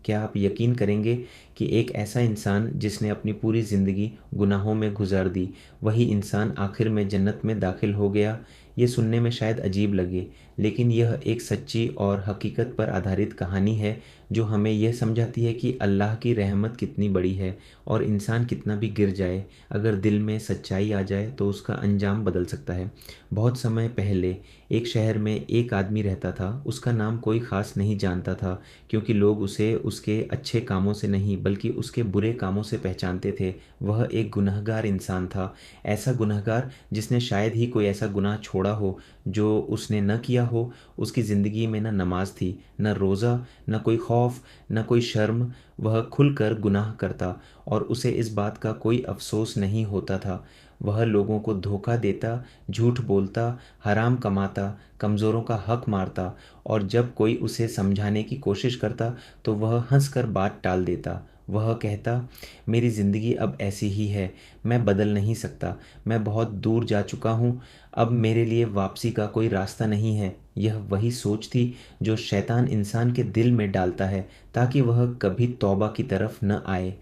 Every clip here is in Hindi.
क्या आप यकीन करेंगे कि एक ऐसा इंसान जिसने अपनी पूरी ज़िंदगी गुनाहों में गुजार दी, वही इंसान आखिर में जन्नत में दाखिल हो गया। ये सुनने में शायद अजीब लगे, लेकिन यह एक सच्ची और हकीकत पर आधारित कहानी है जो हमें यह समझाती है कि अल्लाह की रहमत कितनी बड़ी है और इंसान कितना भी गिर जाए, अगर दिल में सच्चाई आ जाए तो उसका अंजाम बदल सकता है। बहुत समय पहले एक शहर में एक आदमी रहता था। उसका नाम कोई ख़ास नहीं जानता था, क्योंकि लोग उसे उसके अच्छे कामों से नहीं बल्कि उसके बुरे कामों से पहचानते थे। वह एक गुनहगार इंसान था, ऐसा गुनहगार जिसने शायद ही कोई ऐसा गुनाह छोड़ा हो जो उसने न किया हो। उसकी ज़िंदगी में न नमाज थी, न रोज़ा, न कोई खौफ, न कोई शर्म। वह खुलकर गुनाह करता और उसे इस बात का कोई अफसोस नहीं होता था। वह लोगों को धोखा देता, झूठ बोलता, हराम कमाता, कमज़ोरों का हक मारता, और जब कोई उसे समझाने की कोशिश करता तो वह हंसकर बात टाल देता। वह कहता, मेरी ज़िंदगी अब ऐसी ही है, मैं बदल नहीं सकता, मैं बहुत दूर जा चुका हूँ, अब मेरे लिए वापसी का कोई रास्ता नहीं है। यह वही सोच थी जो शैतान इंसान के दिल में डालता है ताकि वह कभी तौबा की तरफ न आए।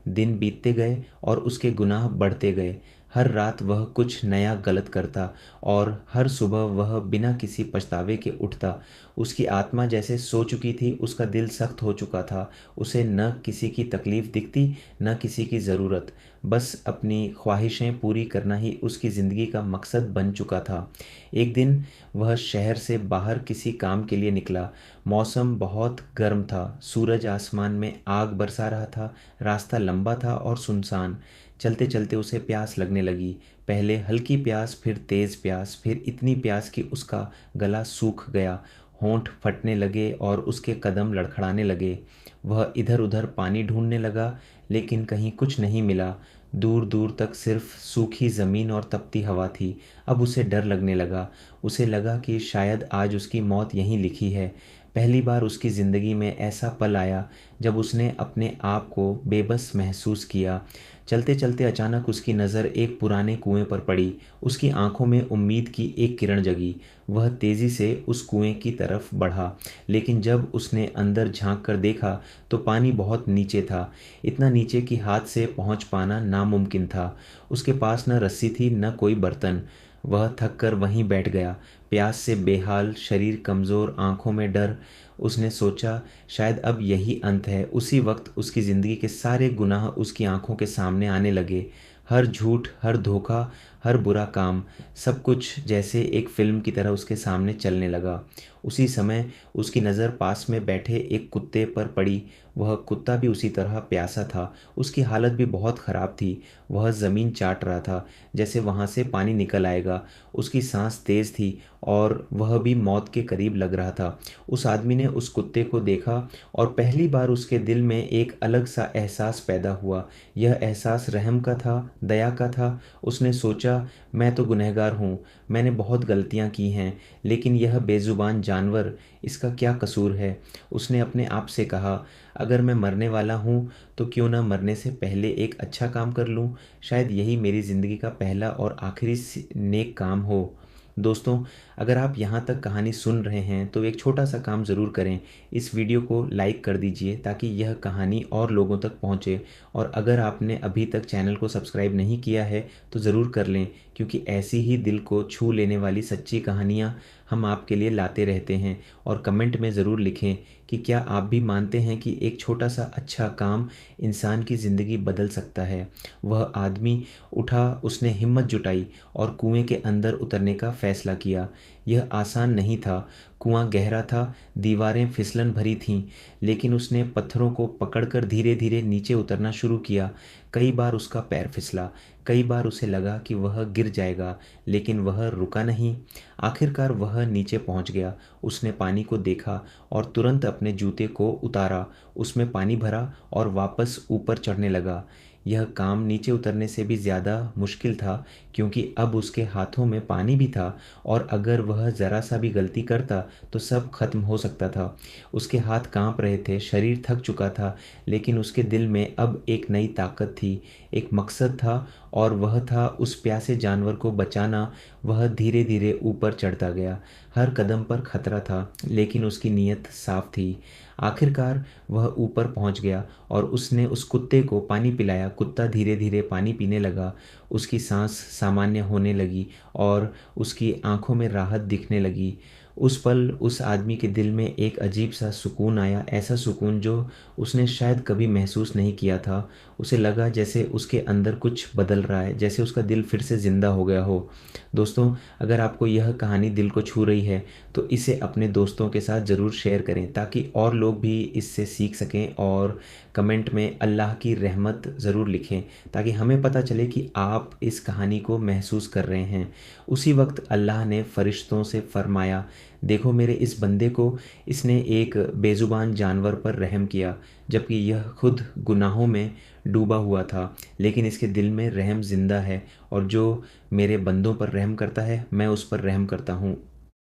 दिन बीतते गए और उसके गुनाह बढ़ते गए। हर रात वह कुछ नया गलत करता और हर सुबह वह बिना किसी पछतावे के उठता। उसकी आत्मा जैसे सो चुकी थी, उसका दिल सख्त हो चुका था। उसे न किसी की तकलीफ़ दिखती, न किसी की ज़रूरत। बस अपनी ख्वाहिशें पूरी करना ही उसकी ज़िंदगी का मकसद बन चुका था। एक दिन वह शहर से बाहर किसी काम के लिए निकला। मौसम बहुत गर्म था, सूरज आसमान में आग बरसा रहा था। रास्ता लंबा था और सुनसान। चलते चलते उसे प्यास लगने लगी। पहले हल्की प्यास, फिर तेज़ प्यास, फिर इतनी प्यास कि उसका गला सूख गया, होंठ फटने लगे और उसके कदम लड़खड़ाने लगे। वह इधर उधर पानी ढूंढने लगा, लेकिन कहीं कुछ नहीं मिला। दूर दूर तक सिर्फ सूखी ज़मीन और तपती हवा थी। अब उसे डर लगने लगा। उसे लगा कि शायद आज उसकी मौत यहीं लिखी है। पहली बार उसकी ज़िंदगी में ऐसा पल आया जब उसने अपने आप को बेबस महसूस किया। चलते चलते अचानक उसकी नज़र एक पुराने कुएं पर पड़ी। उसकी आंखों में उम्मीद की एक किरण जगी। वह तेज़ी से उस कुएं की तरफ बढ़ा, लेकिन जब उसने अंदर झांक कर देखा तो पानी बहुत नीचे था, इतना नीचे कि हाथ से पहुंच पाना नामुमकिन था। उसके पास न रस्सी थी, न कोई बर्तन। वह थक कर वहीं बैठ गया, प्यास से बेहाल, शरीर कमज़ोर, आंखों में डर। उसने सोचा, शायद अब यही अंत है। उसी वक्त उसकी ज़िंदगी के सारे गुनाह उसकी आंखों के सामने आने लगे। हर झूठ, हर धोखा, हर बुरा काम, सब कुछ जैसे एक फ़िल्म की तरह उसके सामने चलने लगा। उसी समय उसकी नज़र पास में बैठे एक कुत्ते पर पड़ी। वह कुत्ता भी उसी तरह प्यासा था। उसकी हालत भी बहुत ख़राब थी। वह ज़मीन चाट रहा था, जैसे वहाँ से पानी निकल आएगा। उसकी सांस तेज़ थी और वह भी मौत के करीब लग रहा था। उस आदमी ने उस कुत्ते को देखा और पहली बार उसके दिल में एक अलग सा एहसास पैदा हुआ। यह एहसास रहम का था, दया का था। उसने सोचा, मैं तो गुनहगार हूँ, मैंने बहुत गलतियाँ की हैं, लेकिन यह बेज़ुबान जानवर, इसका क्या कसूर है? उसने अपने आप से कहा, अगर मैं मरने वाला हूँ तो क्यों ना मरने से पहले एक अच्छा काम कर लूँ। शायद यही मेरी ज़िंदगी का पहला और आखिरी नेक काम हो। दोस्तों, अगर आप यहाँ तक कहानी सुन रहे हैं तो एक छोटा सा काम ज़रूर करें। इस वीडियो को लाइक कर दीजिए ताकि यह कहानी और लोगों तक पहुँचे। और अगर आपने अभी तक चैनल को सब्सक्राइब नहीं किया है तो ज़रूर कर लें, क्योंकि ऐसी ही दिल को छू लेने वाली सच्ची कहानियाँ हम आपके लिए लाते रहते हैं। और कमेंट में ज़रूर लिखें कि क्या आप भी मानते हैं कि एक छोटा सा अच्छा काम इंसान की ज़िंदगी बदल सकता है। वह आदमी उठा, उसने हिम्मत जुटाई और कुएं के अंदर उतरने का फैसला किया। यह आसान नहीं था। कुआं गहरा था, दीवारें फिसलन भरी थीं, लेकिन उसने पत्थरों को पकड़कर धीरे धीरे नीचे उतरना शुरू किया। कई बार उसका पैर फिसला, कई बार उसे लगा कि वह गिर जाएगा, लेकिन वह रुका नहीं। आखिरकार वह नीचे पहुंच गया। उसने पानी को देखा और तुरंत अपने जूते को उतारा, उसमें पानी भरा और वापस ऊपर चढ़ने लगा। यह काम नीचे उतरने से भी ज़्यादा मुश्किल था, क्योंकि अब उसके हाथों में पानी भी था और अगर वह ज़रा सा भी गलती करता तो सब खत्म हो सकता था। उसके हाथ कांप रहे थे, शरीर थक चुका था, लेकिन उसके दिल में अब एक नई ताकत थी, एक मकसद था, और वह था उस प्यासे जानवर को बचाना। वह धीरे धीरे ऊपर चढ़ता गया। हर कदम पर खतरा था, लेकिन उसकी नीयत साफ थी। आखिरकार वह ऊपर पहुंच गया और उसने उस कुत्ते को पानी पिलाया। कुत्ता धीरे धीरे पानी पीने लगा, उसकी सांस सामान्य होने लगी और उसकी आंखों में राहत दिखने लगी। उस पल उस आदमी के दिल में एक अजीब सा सुकून आया, ऐसा सुकून जो उसने शायद कभी महसूस नहीं किया था। उसे लगा जैसे उसके अंदर कुछ बदल रहा है, जैसे उसका दिल फिर से ज़िंदा हो गया हो। दोस्तों, अगर आपको यह कहानी दिल को छू रही है तो इसे अपने दोस्तों के साथ ज़रूर शेयर करें, ताकि और लोग भी इससे सीख सकें। और कमेंट में अल्लाह की रहमत ज़रूर लिखें, ताकि हमें पता चले कि आप इस कहानी को महसूस कर रहे हैं। उसी वक्त अल्लाह ने फ़रिश्तों से फरमाया, देखो मेरे इस बंदे को, इसने एक बेज़ुबान जानवर पर रहम किया, जबकि यह खुद गुनाहों में डूबा हुआ था, लेकिन इसके दिल में रहम ज़िंदा है। और जो मेरे बंदों पर रहम करता है, मैं उस पर रहम करता हूँ।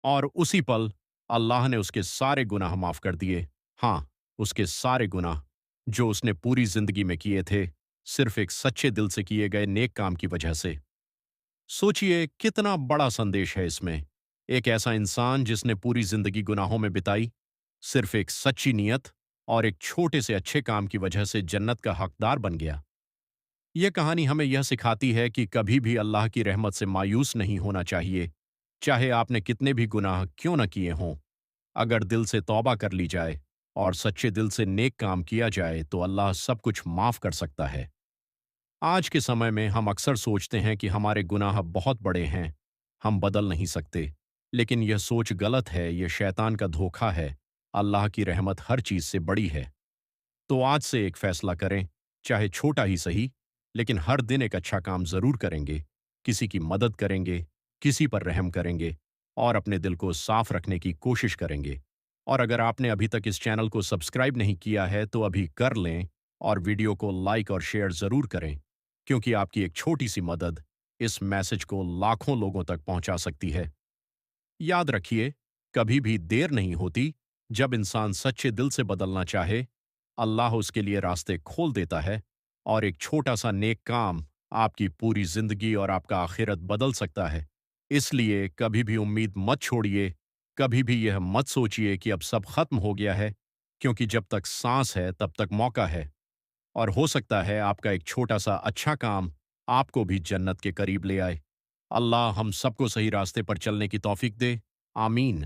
और उसी पल अल्लाह ने उसके सारे गुनाह माफ कर दिए। हाँ, उसके सारे गुनाह जो उसने पूरी जिंदगी में किए थे, सिर्फ एक सच्चे दिल से किए गए नेक काम की वजह से। सोचिए कितना बड़ा संदेश है इसमें। एक ऐसा इंसान जिसने पूरी जिंदगी गुनाहों में बिताई, सिर्फ एक सच्ची नीयत और एक छोटे से अच्छे काम की वजह से जन्नत का हकदार बन गया। यह कहानी हमें यह सिखाती है कि कभी भी अल्लाह की रहमत से मायूस नहीं होना चाहिए, चाहे आपने कितने भी गुनाह क्यों न किए हों। अगर दिल से तौबा कर ली जाए और सच्चे दिल से नेक काम किया जाए तो अल्लाह सब कुछ माफ कर सकता है। आज के समय में हम अक्सर सोचते हैं कि हमारे गुनाह बहुत बड़े हैं, हम बदल नहीं सकते। लेकिन यह सोच गलत है, यह शैतान का धोखा है। अल्लाह की रहमत हर चीज से बड़ी है। तो आज से एक फैसला करें, चाहे छोटा ही सही, लेकिन हर दिन एक अच्छा काम जरूर करेंगे। किसी की मदद करेंगे, किसी पर रहम करेंगे और अपने दिल को साफ रखने की कोशिश करेंगे। और अगर आपने अभी तक इस चैनल को सब्सक्राइब नहीं किया है तो अभी कर लें और वीडियो को लाइक और शेयर जरूर करें, क्योंकि आपकी एक छोटी सी मदद इस मैसेज को लाखों लोगों तक पहुंचा सकती है। याद रखिए, कभी भी देर नहीं होती। जब इंसान सच्चे दिल से बदलना चाहे, अल्लाह उसके लिए रास्ते खोल देता है और एक छोटा सा नेक काम आपकी पूरी जिंदगी और आपका आखिरत बदल सकता है। इसलिए कभी भी उम्मीद मत छोड़िए, कभी भी यह मत सोचिए कि अब सब खत्म हो गया है, क्योंकि जब तक सांस है तब तक मौका है। और हो सकता है आपका एक छोटा सा अच्छा काम आपको भी जन्नत के करीब ले आए। अल्लाह हम सबको सही रास्ते पर चलने की तौफीक दे। आमीन।